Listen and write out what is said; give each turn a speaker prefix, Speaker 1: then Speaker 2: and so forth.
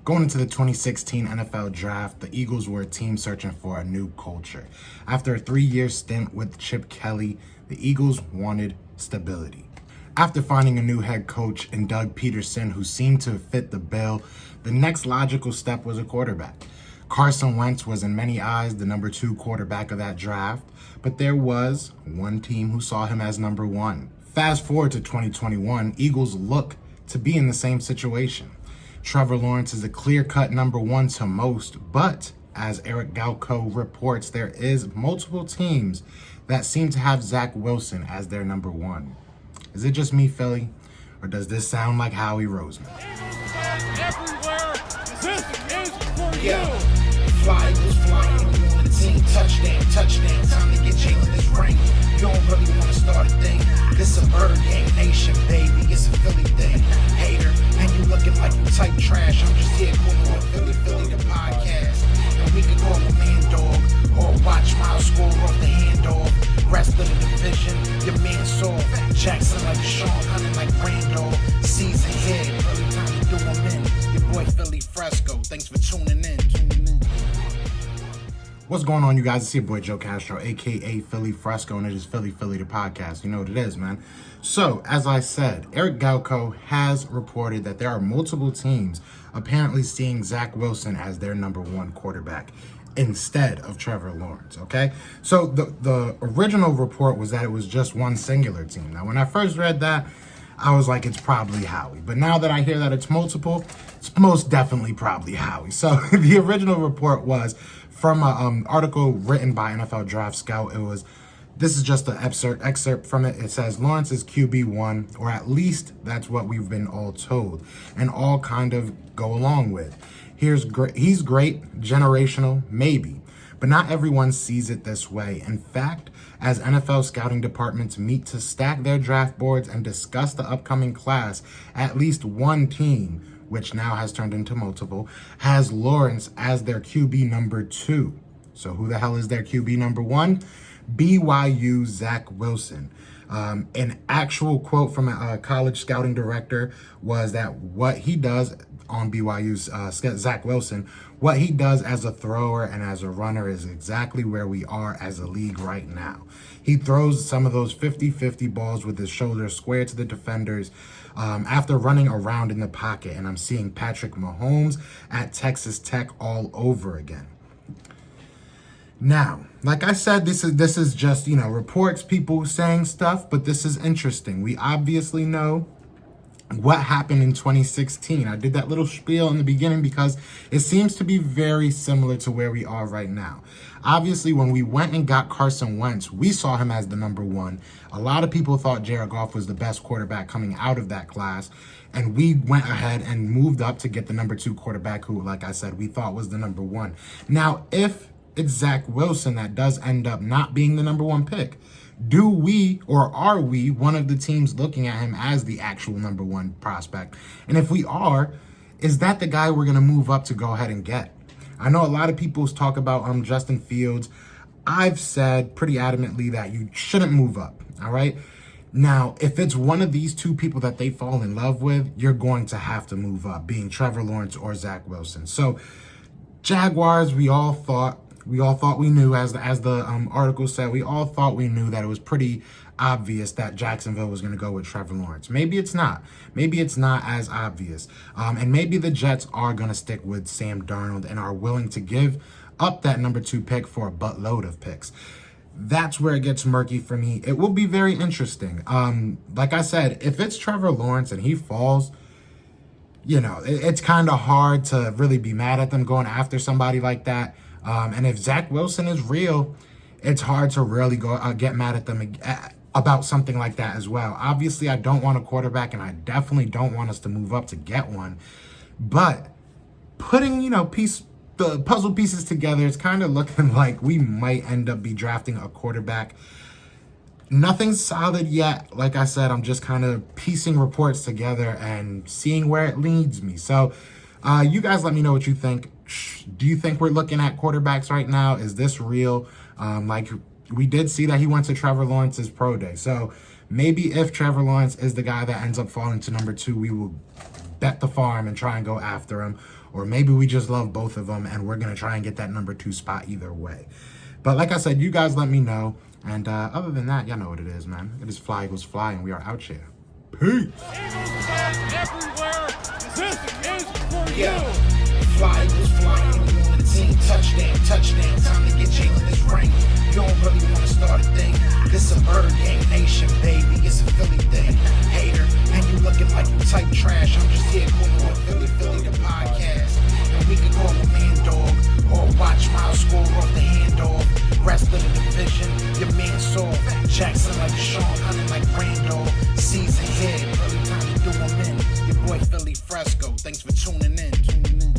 Speaker 1: Going into the 2016 NFL Draft, the Eagles were a team searching for a new culture. After a 3-year stint with Chip Kelly, the Eagles wanted stability. After finding a new head coach in Doug Peterson who seemed to fit the bill, the next logical step was a quarterback. Carson Wentz was in many eyes the number 2 quarterback of that draft, but there was one team who saw him as number 1. Fast forward to 2021, Eagles look to be in the same situation. Trevor Lawrence is a clear-cut number 1 to most, but as Eric Galko reports, there is multiple teams that seem to have Zach Wilson as their number 1. Is it just me, Philly, or does this sound like Howie Roseman?
Speaker 2: Everywhere, this is for you.
Speaker 3: Fly Eagles flying on the team. Touchdown, time to get Jalen this ring. You don't really want to start a thing. This a Bird Gang Nation, baby. It's a Philly thing. Hater, and you looking like you type trash. I'm just here calling with Philly the podcast. And we can call a man dog or watch Miles score off the handoff. Rest of the division, your man saw Jackson like Sean, hunting like Randall. Season here, early time to do them in. Your boy Philly Fresco. Thanks for tuning in.
Speaker 1: What's going on, you guys? It's your boy Joe Castro, a.k.a. Philly Fresco, and it is Philly the podcast. You know what it is, man. So, as I said, Eric Galko has reported that there are multiple teams apparently seeing Zach Wilson as their number 1 quarterback instead of Trevor Lawrence, okay? So, the original report was that it was just one singular team. Now, when I first read that, I was like, it's probably Howie. But now that I hear that it's multiple, it's most definitely probably Howie. So, the original report was from an article written by NFL Draft Scout. This is just an excerpt from it. It says Lawrence is QB1, or at least that's what we've been all told, and all kind of go along with. He's great, generational, maybe, but not everyone sees it this way. In fact, as NFL scouting departments meet to stack their draft boards and discuss the upcoming class, at least one team, which now has turned into multiple, has Lawrence as their QB number 2. So who the hell is their QB number 1? BYU Zach Wilson. An actual quote from a college scouting director was that what he does on BYU's Zach Wilson, what he does as a thrower and as a runner is exactly where we are as a league right now. He throws some of those 50-50 balls with his shoulders square to the defenders after running around in the pocket. And I'm seeing Patrick Mahomes at Texas Tech all over again. Now, like I said, this is just, reports, people saying stuff, but this is interesting. We obviously know what happened in 2016. I did that little spiel in the beginning because it seems to be very similar to where we are right now. Obviously, when we went and got Carson Wentz, we saw him as the number 1. A lot of people thought Jared Goff was the best quarterback coming out of that class, and we went ahead and moved up to get the number 2 quarterback who, like I said, we thought was the number 1. Now, if it's Zach Wilson that does end up not being the number 1 pick, do we, or are we, one of the teams looking at him as the actual number 1 prospect? And if we are, is that the guy we're going to move up to go ahead and get? I know a lot of people talk about Justin Fields. I've said pretty adamantly that you shouldn't move up, all right? Now, if it's one of these 2 people that they fall in love with, you're going to have to move up, being Trevor Lawrence or Zach Wilson. So, Jaguars, we all thought we knew, as the article said, we all thought we knew that it was pretty obvious that Jacksonville was going to go with Trevor Lawrence. Maybe it's not. Maybe it's not as obvious. And maybe the Jets are going to stick with Sam Darnold and are willing to give up that number 2 pick for a buttload of picks. That's where it gets murky for me. It will be very interesting. Like I said, if it's Trevor Lawrence and he falls, it's kind of hard to really be mad at them going after somebody like that. And if Zach Wilson is real, it's hard to really go get mad at them about something like that as well. Obviously, I don't want a quarterback, and I definitely don't want us to move up to get one. But putting, the puzzle pieces together, it's kind of looking like we might end up be drafting a quarterback. Nothing's solid yet. Like I said, I'm just kind of piecing reports together and seeing where it leads me. So you guys let me know what you think. Do you think we're looking at quarterbacks right now? Is this real? Like we did see that he went to Trevor Lawrence's pro day. So maybe if Trevor Lawrence is the guy that ends up falling to number 2, we will bet the farm and try and go after him. or maybe we just love both of them and we're going to try and get that number 2 spot either way. But like I said, you guys let me know. And other than that, y'all know what it is, man. It is Fly Eagles Fly, and we are out here. Peace.
Speaker 2: Eagles fans everywhere, this is for
Speaker 3: Yeah.
Speaker 2: you.
Speaker 3: Fly Eagles flying on the team. Touchdown, touchdown. Time to get Jalen this ring. You don't really want to start a thing. This a bird gang nation, baby. It's a Philly thing. Hater, and you looking like you type trash. I'm just here calling on Philly the podcast. And we can call a man dog or watch Miles score off the handoff. Rest of the division, your man soft. Jackson like Sean, hunting like Randall. Season here, early time to do 'em in. Your boy Philly Fresco. Thanks for tuning in.